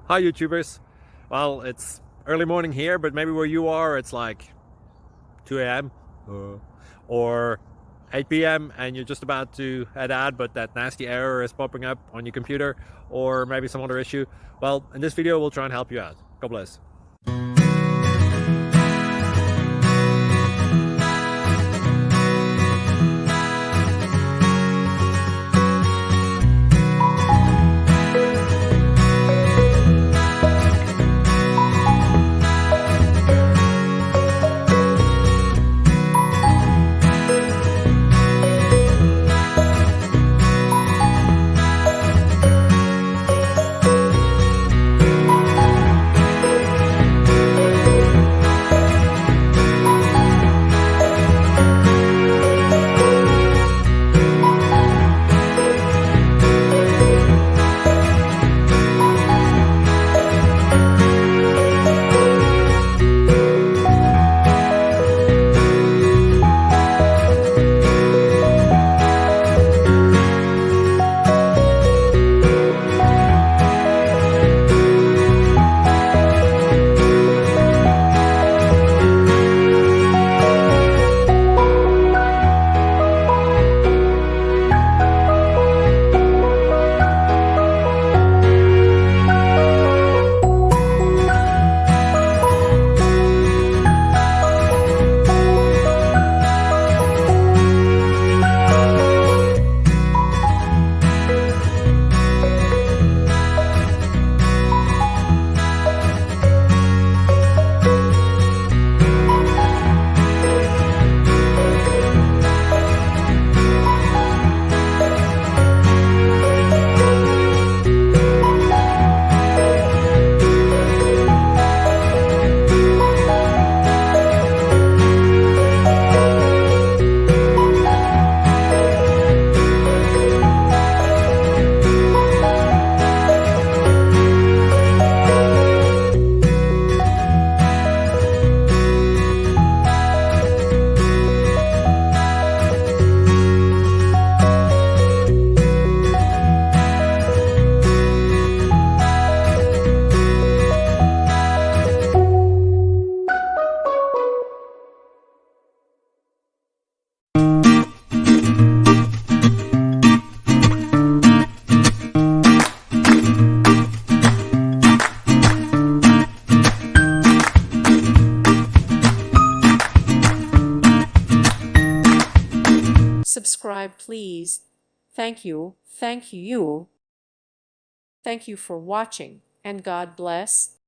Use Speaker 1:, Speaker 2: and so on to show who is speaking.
Speaker 1: Hi YouTubers. Well, it's early morning here, but maybe where you are it's like 2 a.m. or 8 p.m. and you're just about to head out, but that nasty error is popping up on your computer, or maybe some other issue. Well, in this video we'll try and help you out. God bless.
Speaker 2: Subscribe, please. Thank you. Thank you. Thank you for watching, and God bless.